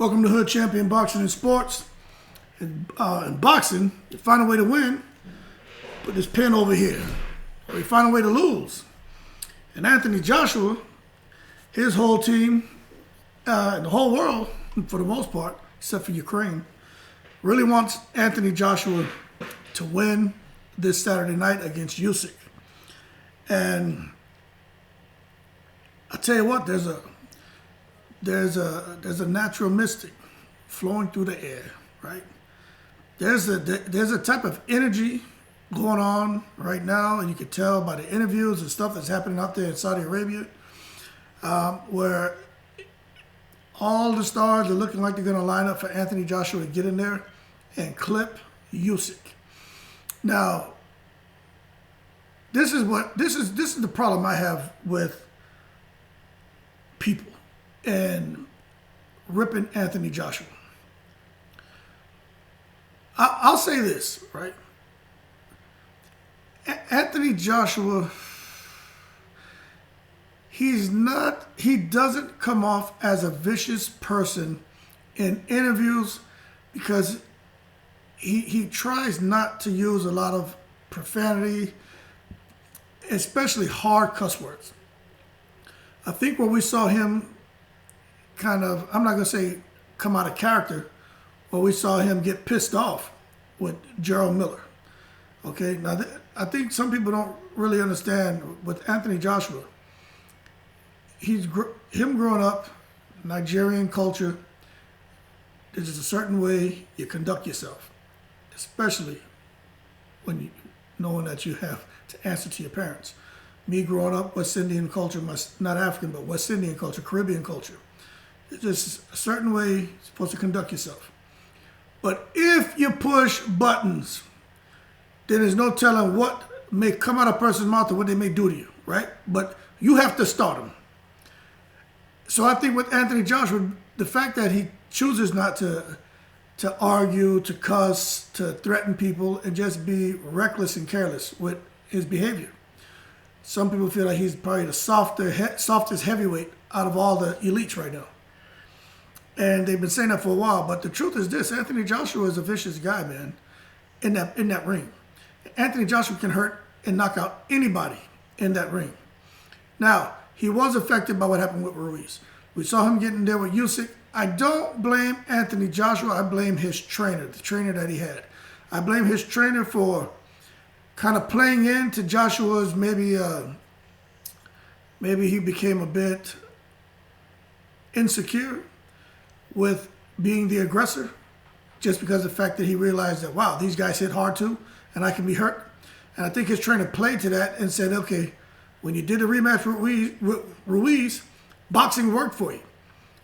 Welcome to Hood Champion Boxing and Sports. In boxing, you find a way to win, put this pen over here. Or you find a way to lose. And Anthony Joshua, his whole team, and the whole world, for the most part, except for Ukraine, really wants Anthony Joshua to win this Saturday night against Usyk. And I tell you what, there's a natural mystic flowing through the air, right? There's a type of energy going on right now, and you can tell by the interviews and stuff that's happening out there in Saudi Arabia, where all the stars are looking like they're going to line up for Anthony Joshua to get in there and clip Usyk. Now, this is the problem I have with people and ripping Anthony Joshua. I'll say this, right? Anthony Joshua, he doesn't come off as a vicious person in interviews because he tries not to use a lot of profanity, especially hard cuss words. I think when we saw him kind of, I'm not going to say come out of character, but we saw him get pissed off with Gerald Miller. Okay, now I think some people don't really understand with Anthony Joshua. Him growing up, Nigerian culture, there's just a certain way you conduct yourself, especially when knowing that you have to answer to your parents. Me growing up, West Indian culture, not African, but West Indian culture, Caribbean culture. It's just a certain way you're supposed to conduct yourself. But if you push buttons, then there's no telling what may come out of a person's mouth or what they may do to you, right? But you have to start them. So I think with Anthony Joshua, the fact that he chooses not to argue, to cuss, to threaten people, and just be reckless and careless with his behavior. Some people feel like he's probably the softest heavyweight out of all the elites right now. And they've been saying that for a while. But the truth is this, Anthony Joshua is a vicious guy, man, in that ring. Anthony Joshua can hurt and knock out anybody in that ring. Now, he was affected by what happened with Ruiz. We saw him getting there with Usyk. I don't blame Anthony Joshua. I blame his trainer, the trainer that he had. I blame his trainer for kind of playing into Joshua's maybe he became a bit insecure with being the aggressor just because of the fact that he realized that, wow, these guys hit hard too and I can be hurt. And I think his trainer played to that and said, okay, when you did the rematch with Ruiz, boxing worked for you.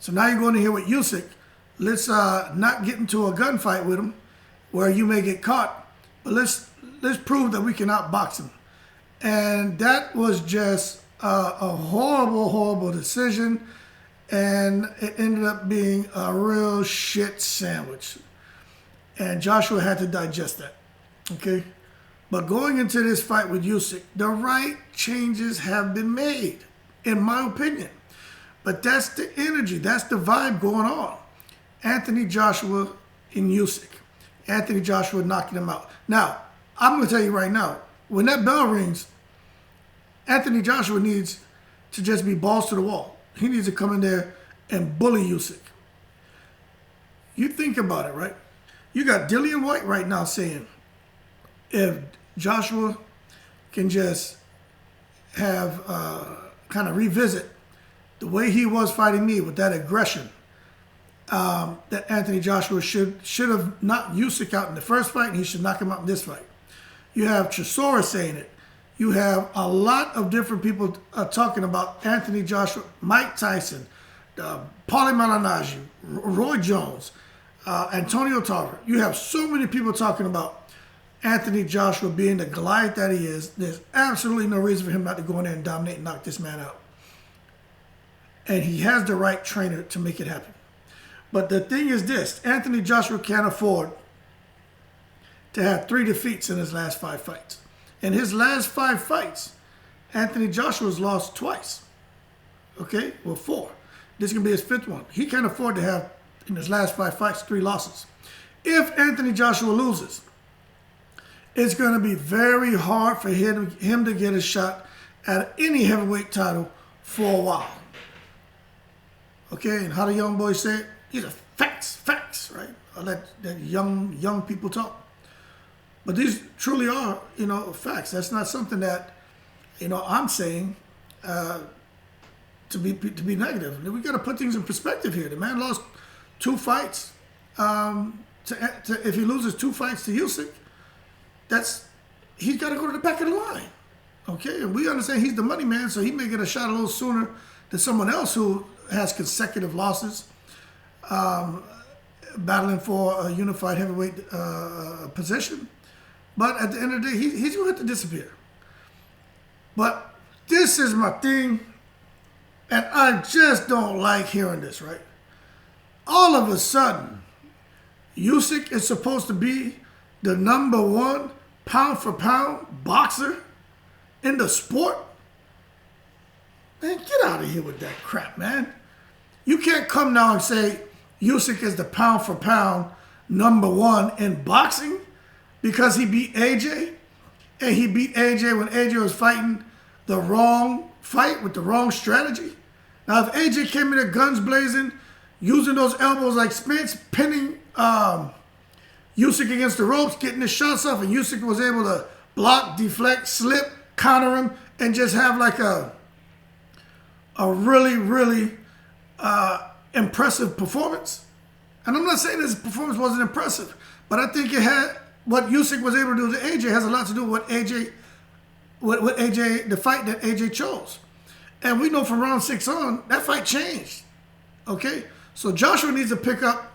So now you're going to here with Usyk. Let's not get into a gunfight with him where you may get caught, but let's prove that we can outbox him. And that was just a horrible, horrible decision. And it ended up being a real shit sandwich. And Joshua had to digest that. Okay? But going into this fight with Usyk, the right changes have been made, in my opinion. But that's the energy, that's the vibe going on. Anthony Joshua and Usyk. Anthony Joshua knocking him out. Now, I'm going to tell you right now, when that bell rings, Anthony Joshua needs to just be balls to the wall. He needs to come in there and bully Usyk. You think about it, right? You got Dillian White right now saying, if Joshua can just have kind of revisit the way he was fighting me with that aggression, that Anthony Joshua should have knocked Usyk out in the first fight, and he should knock him out in this fight. You have Chisora saying it. You have a lot of different people talking about Anthony Joshua, Mike Tyson, Paulie Malignaggi, Roy Jones, Antonio Tarver. You have so many people talking about Anthony Joshua being the Goliath that he is. There's absolutely no reason for him not to go in there and dominate and knock this man out. And he has the right trainer to make it happen. But the thing is this, Anthony Joshua can't afford to have 3 defeats in his last 5 fights. In his last 5 fights, Anthony Joshua's lost twice. Okay? Well, 4. This is going to be his 5th one. He can't afford to have In his last 5 fights, 3 losses. If Anthony Joshua loses, it's going to be very hard for him to get a shot at any heavyweight title for a while. Okay, and how the young boys say it? These are facts, right? I'll let young people talk. But these truly are, facts. That's not something that, I'm saying to be negative. We got to put things in perspective here. The man lost 2 fights. If he loses 2 fights to Usyk, he's got to go to the back of the line. Okay, and we understand he's the money man, so he may get a shot a little sooner than someone else who has consecutive losses, battling for a unified heavyweight position. But at the end of the day, he's going to have to disappear. But this is my thing, and I just don't like hearing this, right? All of a sudden, Usyk is supposed to be the #1 pound-for-pound boxer in the sport? Man, get out of here with that crap, man. You can't come now and say Usyk is the pound-for-pound #1 in boxing because he beat AJ, and he beat AJ when AJ was fighting the wrong fight with the wrong strategy. Now, if AJ came in there guns blazing, using those elbows like Spence, pinning Usyk against the ropes, getting his shots off, and Usyk was able to block, deflect, slip, counter him, and just have like a really, really impressive performance. And I'm not saying his performance wasn't impressive, but I think it had what Usyk was able to do to AJ has a lot to do with the fight that AJ chose. And we know from round 6 on, that fight changed. Okay? So Joshua needs to pick up,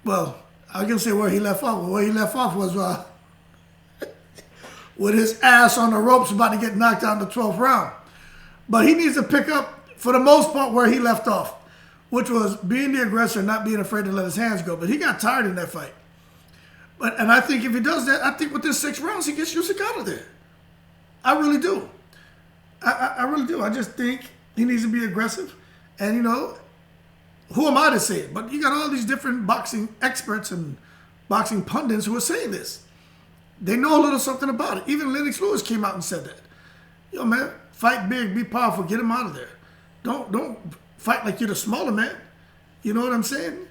well, I was going to say where he left off. Where he left off was with his ass on the ropes about to get knocked out in the 12th round. But he needs to pick up, for the most part, where he left off, which was being the aggressor, not being afraid to let his hands go. But he got tired in that fight. And I think if he does that, I think within 6 rounds, he gets Usyk out of there. I really do. I really do. I just think he needs to be aggressive. And, who am I to say it? But you got all these different boxing experts and boxing pundits who are saying this. They know a little something about it. Even Lennox Lewis came out and said that. Man, fight big, be powerful, get him out of there. Don't fight like you're the smaller man. You know what I'm saying?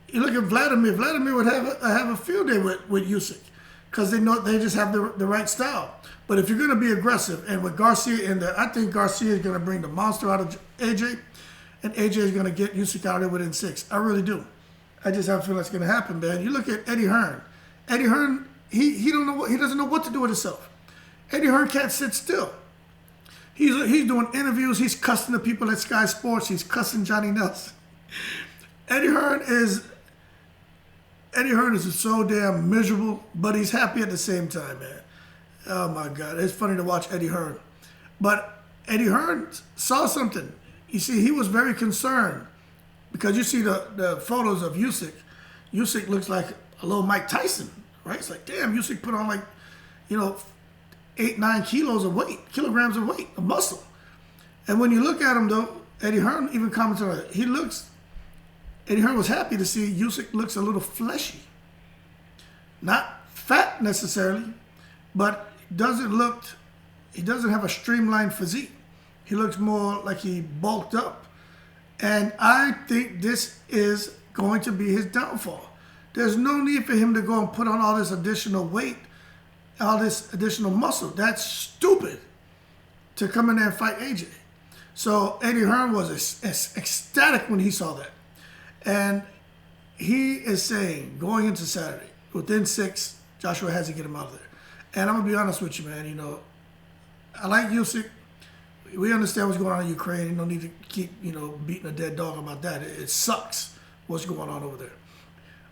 You look at Vladimir. Vladimir would have a field day with Usyk because they know they just have the right style. But if you're going to be aggressive, and with Garcia in there, I think Garcia is going to bring the monster out of AJ, and AJ is going to get Usyk out of there within 6. I really do. I just have a feeling that's going to happen, man. You look at Eddie Hearn. Eddie Hearn, he doesn't know what to do with himself. Eddie Hearn can't sit still. He's doing interviews. He's cussing the people at Sky Sports. He's cussing Johnny Nelson. Eddie Hearn is so damn miserable, but he's happy at the same time, man. Oh my God, it's funny to watch Eddie Hearn. But Eddie Hearn saw something. You see, he was very concerned because you see the photos of Usyk. Usyk looks like a little Mike Tyson, right? It's like, damn, Usyk put on 8-9 kilograms of weight, of muscle. And when you look at him though, Eddie Hearn even commented on it. Eddie Hearn was happy to see Usyk looks a little fleshy. Not fat necessarily, but he doesn't have a streamlined physique. He looks more like he bulked up. And I think this is going to be his downfall. There's no need for him to go and put on all this additional weight, all this additional muscle. That's stupid to come in there and fight AJ. So Eddie Hearn was ecstatic when he saw that. And he is saying, going into Saturday, within 6, Joshua has to get him out of there. And I'm going to be honest with you, man. I like Usyk. We understand what's going on in Ukraine. You don't need to keep, beating a dead dog about that. It sucks what's going on over there.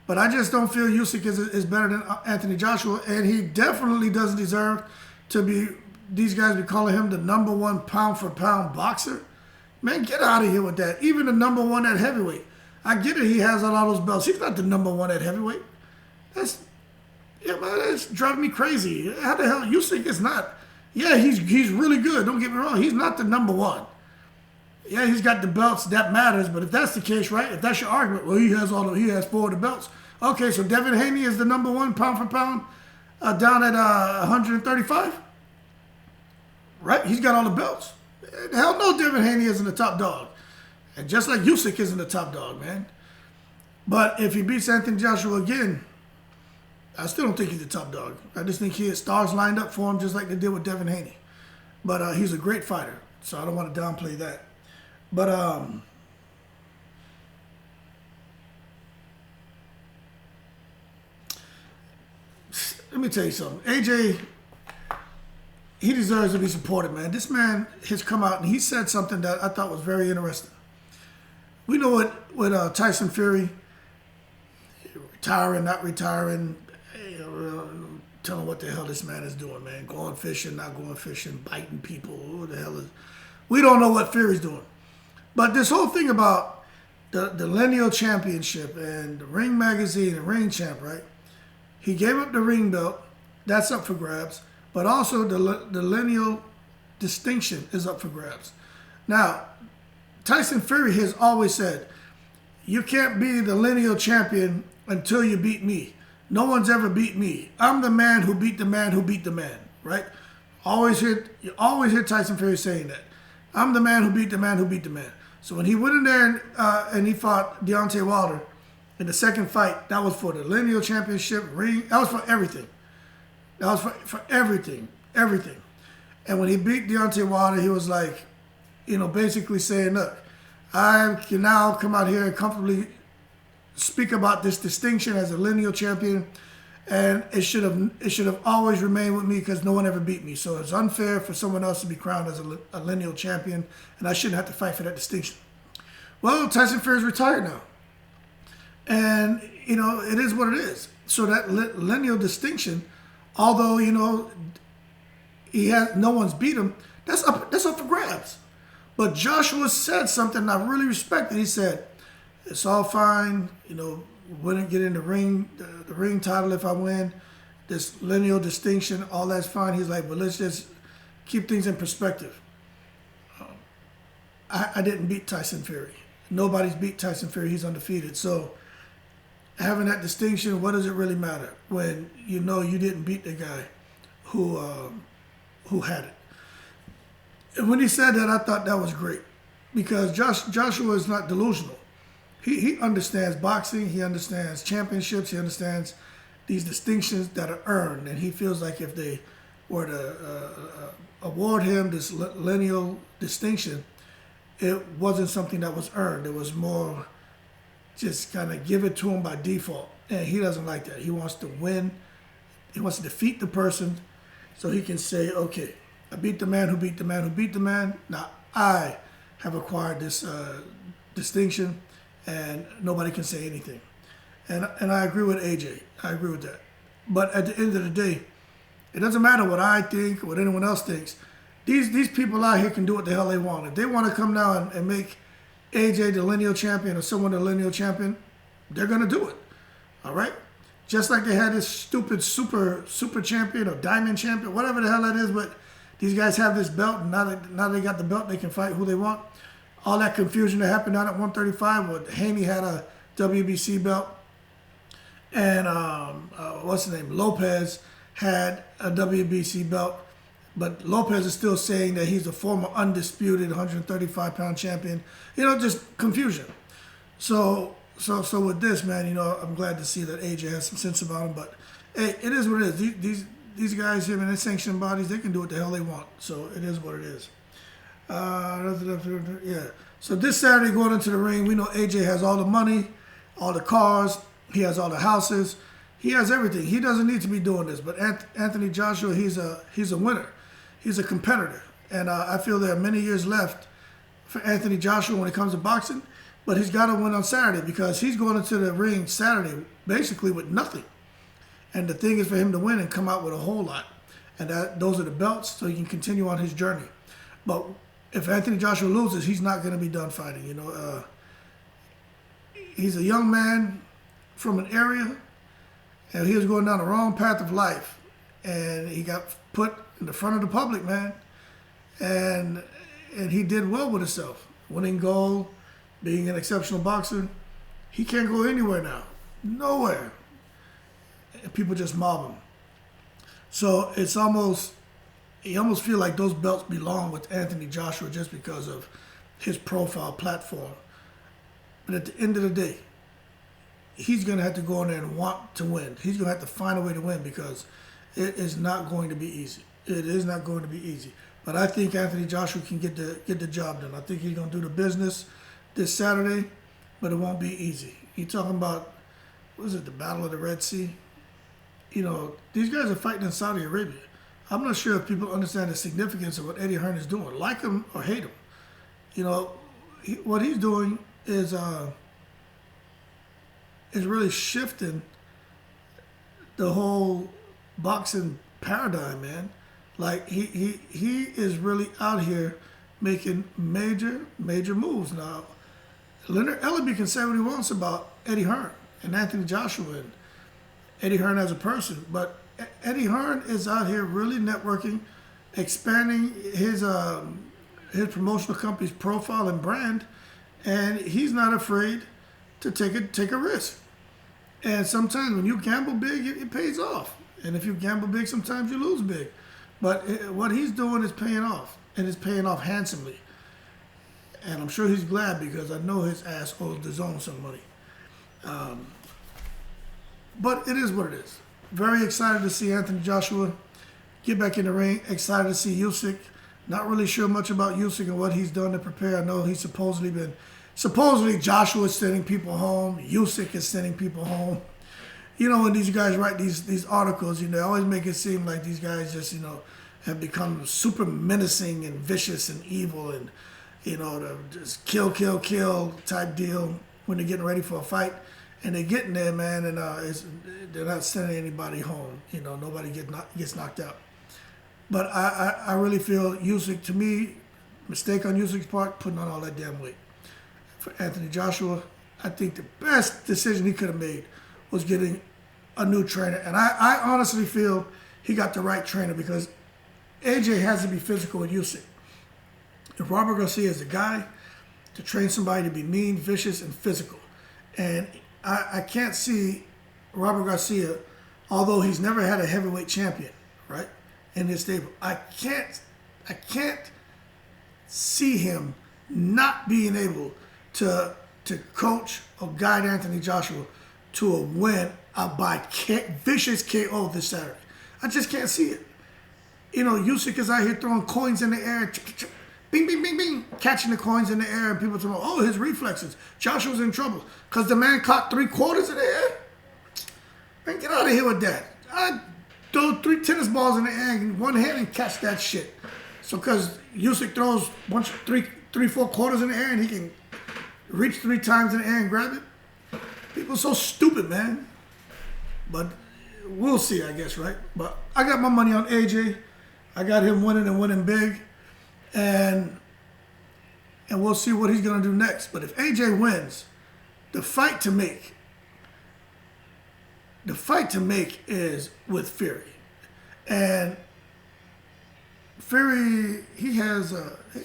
But I just don't feel Usyk is better than Anthony Joshua. And he definitely doesn't deserve to be, these guys be calling him the #1 pound-for-pound boxer. Man, get out of here with that. Even the #1 at heavyweight. I get it, he has a lot of those belts. He's not the #1 at heavyweight. That's driving me crazy. How the hell, Usyk is not. Yeah, he's really good. Don't get me wrong. He's not the #1. Yeah, he's got the belts. That matters. But if that's the case, right? If that's your argument, well, he has 4 of the belts. Okay, so Devin Haney is the number 1 pound for pound down at 135. Right? He's got all the belts. Hell no, Devin Haney isn't the top dog. And just like Usyk isn't the top dog, man. But if he beats Anthony Joshua again, I still don't think he's the top dog. I just think he has stars lined up for him just like they did with Devin Haney. But he's a great fighter, so I don't want to downplay that. But let me tell you something. AJ, he deserves to be supported, man. This man has come out and he said something that I thought was very interesting. We know what with Tyson Fury, retiring, not retiring, tell him what the hell this man is doing, man. Going fishing, not going fishing, biting people. Who the hell is... We don't know what Fury's doing. But this whole thing about the Lineal Championship and the Ring Magazine and Ring Champ, right? He gave up the ring belt. That's up for grabs. But also the Lineal distinction is up for grabs. Now, Tyson Fury has always said, you can't be the Lineal champion until you beat me. No one's ever beat me. I'm the man who beat the man who beat the man, right? You always hear Tyson Fury saying that. I'm the man who beat the man who beat the man. So when he went in there and he fought Deontay Wilder in the second fight, that was for the Lineal Championship ring. That was for everything. That was for everything. Everything. And when he beat Deontay Wilder, he was like, basically saying, look, I can now come out here and comfortably speak about this distinction as a Lineal champion, and it should have always remained with me because no one ever beat me. So it's unfair for someone else to be crowned as a Lineal champion, and I shouldn't have to fight for that distinction. Well, Tyson Fury's retired now, and it is what it is. So that Lineal distinction, although no one's beat him, that's up for grabs. But Joshua said something I really respected. He said, it's all fine, wouldn't get in the ring title if I win. This Lineal distinction, all that's fine. He's like, but let's just keep things in perspective. I didn't beat Tyson Fury. Nobody's beat Tyson Fury. He's undefeated. So having that distinction, what does it really matter when you didn't beat the guy who had it? And when he said that, I thought that was great because Joshua is not delusional. He understands boxing. He understands championships. He understands these distinctions that are earned. And he feels like if they were to award him this Lineal distinction, it wasn't something that was earned. It was more just kind of give it to him by default. And he doesn't like that. He wants to win. He wants to defeat the person so he can say, okay, I beat the man who beat the man who beat the man. Now I have acquired this distinction, and nobody can say anything. And I agree with AJ. I agree with that. But at the end of the day, it doesn't matter what I think or what anyone else thinks. These people out here can do what the hell they want. If they want to come down and make AJ the Lineal champion or someone the Lineal champion, they're going to do it. All right? Just like they had this stupid super champion or diamond champion, whatever the hell that is, but these guys have this belt, and now they got the belt, they can fight who they want. All that confusion that happened down at 135 where Haney had a WBC belt and what's his name? Lopez had a WBC belt, but Lopez is still saying that he's the former undisputed 135-pound champion. Just confusion. So with this, man, I'm glad to see that AJ has some sense about him. But hey, it is what it is. These guys here, man, they're sanctioned bodies. They can do what the hell they want. So it is what it is. Yeah. So this Saturday going into the ring, we know AJ has all the money, all the cars. He has all the houses. He has everything. He doesn't need to be doing this. But Anthony Joshua, he's a winner. He's a competitor. And I feel there are many years left for Anthony Joshua when it comes to boxing. But he's got to win on Saturday because he's going into the ring Saturday basically with nothing. And the thing is for him to win and come out with a whole lot. And those are the belts so he can continue on his journey. But if Anthony Joshua loses, he's not going to be done fighting. He's a young man from an area, and he was going down the wrong path of life. And he got put in the front of the public, man. And he did well with himself. winning gold, being an exceptional boxer. He can't go anywhere now. Nowhere. And people just mob him. So it's almost, you almost feel like those belts belong with Anthony Joshua just because of his profile platform. But at the end of the day, he's going to have to go in there and want to win. He's going to have to find a way to win because it is not going to be easy. It is not going to be easy. But I think Anthony Joshua can get the job done. I think he's going to do the business this Saturday, but it won't be easy. You're talking about, what is it, the Battle of the Red Sea? You know, these guys are fighting in Saudi Arabia. I'm not sure if people understand the significance of what Eddie Hearn is doing. Like him or hate him. You know, what he's doing is really shifting the whole boxing paradigm, man. Like he is really out here making major moves now. Leonard Ellaby can say what he wants about Eddie Hearn and Anthony Joshua and Eddie Hearn as a person, but Eddie Hearn is out here really networking, expanding his promotional company's profile and brand, and he's not afraid to take a risk. And sometimes when you gamble big, it pays off. And if you gamble big, sometimes you lose big. But what he's doing is paying off, and it's paying off handsomely. And I'm sure he's glad because I know his ass owes the zone some money. But it is what it is. Very excited to see Anthony Joshua get back in the ring. Excited to see Usyk. Not really sure much about Usyk and what he's done to prepare. I know he's supposedly Joshua is sending people home. Usyk is sending people home. You know, when these guys write these articles, you know, they always make it seem like these guys just, you know, have become super menacing and vicious and evil and, you know, the just kill type deal when they're getting ready for a fight. And they're getting there, man, and they're not sending anybody home. You know, nobody gets knocked out. But I really feel Usyk, to me, mistake on Usyk's part, putting on all that damn weight. For Anthony Joshua, I think the best decision he could have made was getting a new trainer. And I honestly feel he got the right trainer because AJ has to be physical with Usyk. If Robert Garcia is the guy to train somebody to be mean, vicious, and physical. And I can't see Robert Garcia, although he's never had a heavyweight champion, right, in his stable. I can't see him not being able to coach or guide Anthony Joshua to a win by vicious KO this Saturday. I just can't see it. You know, Usyk is out here throwing coins in the air, bing, bing, bing, bing, catching the coins in the air, and people talking, oh, his reflexes. Joshua's in trouble because the man caught 3/4 in the air. Man, get out of here with that. I throw 3 tennis balls in the air in one hand and catch that shit. So because Usyk throws a bunch of 3/4 quarters in the air and he can reach 3 times in the air and grab it. People are so stupid, man. But we'll see, I guess, right? But I got my money on AJ. I got him winning and winning big. And we'll see what he's going to do next. But if AJ wins, the fight to make is with Fury. And Fury, he has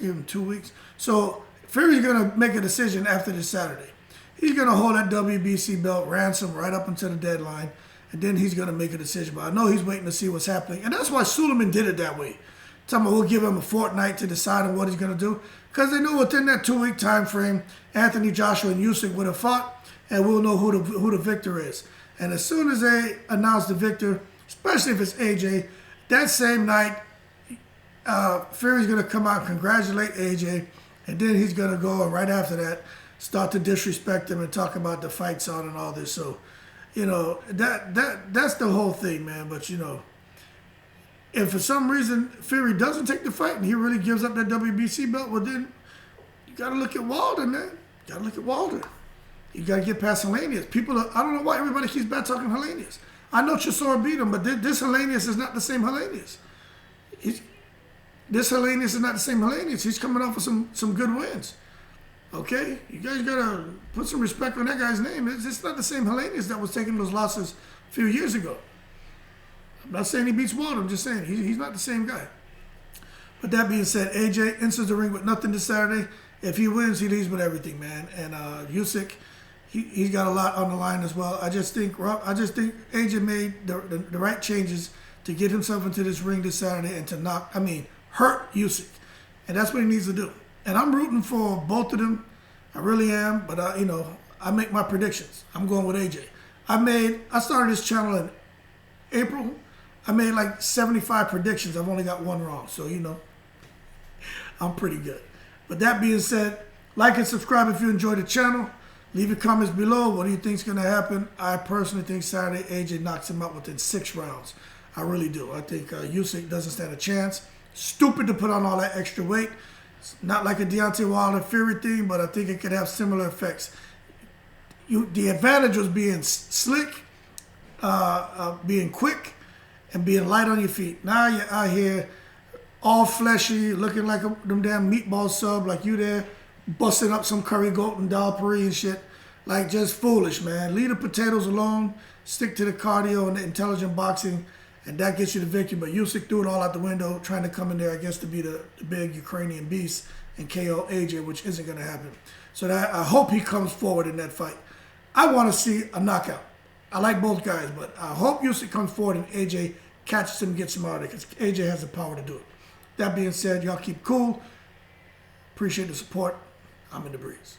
him 2 weeks. So Fury's going to make a decision after this Saturday. He's going to hold that WBC belt ransom right up until the deadline. And then he's going to make a decision. But I know he's waiting to see what's happening. And that's why Suleiman did it that way. Talking about we'll give him a fortnight to decide on what he's going to do. Because they knew within that 2-week time frame, Anthony Joshua and Usyk would have fought, and we'll know who the victor is. And as soon as they announce the victor, especially if it's AJ, that same night, Fury's going to come out and congratulate AJ, and then he's going to go, and right after that, start to disrespect him and talk about the fights on and all this. So, you know, that's the whole thing, man. But, you know, if for some reason Fury doesn't take the fight and he really gives up that WBC belt, well then you got to look at Wilder, man. You got to look at Wilder. You got to get past Hellenius. I don't know why everybody keeps bad talking Hellenius. I know Chisora beat him, but this Hellenius is not the same Hellenius. This Hellenius is not the same Hellenius. He's coming off of some good wins. Okay? You guys got to put some respect on that guy's name. It's not the same Hellenius that was taking those losses a few years ago. I'm not saying he beats Wilder. I'm just saying he's not the same guy. But that being said, AJ enters the ring with nothing this Saturday. if he wins, he leaves with everything, man. And Usyk, he's got a lot on the line as well. I just think AJ made the right changes to get himself into this ring this Saturday and to hurt Usyk. And that's what he needs to do. And I'm rooting for both of them. I really am. But, I make my predictions. I'm going with AJ. I started this channel in April. I made like 75 predictions. I've only got one wrong. So, I'm pretty good. But that being said, like and subscribe if you enjoy the channel. Leave your comments below. What do you think is going to happen? I personally think Saturday AJ knocks him out within 6 rounds. I really do. I think Usyk doesn't stand a chance. Stupid to put on all that extra weight. It's not like a Deontay Wilder Fury thing, but I think it could have similar effects. The advantage was being slick, being quick, and being light on your feet. Now you're out here all fleshy, looking like them damn meatball sub, like you there, busting up some curry goat and dal puri and shit. Like, just foolish, man. Leave the potatoes alone. Stick to the cardio and the intelligent boxing, and that gets you the victory. But Usyk threw it all out the window, trying to come in there, I guess, to be the big Ukrainian beast and KO AJ, which isn't going to happen. So I hope he comes forward in that fight. I want to see a knockout. I like both guys, but I hope Usyk comes forward and AJ catches him and gets him out of there, because AJ has the power to do it. That being said, y'all keep cool. Appreciate the support. I'm in the breeze.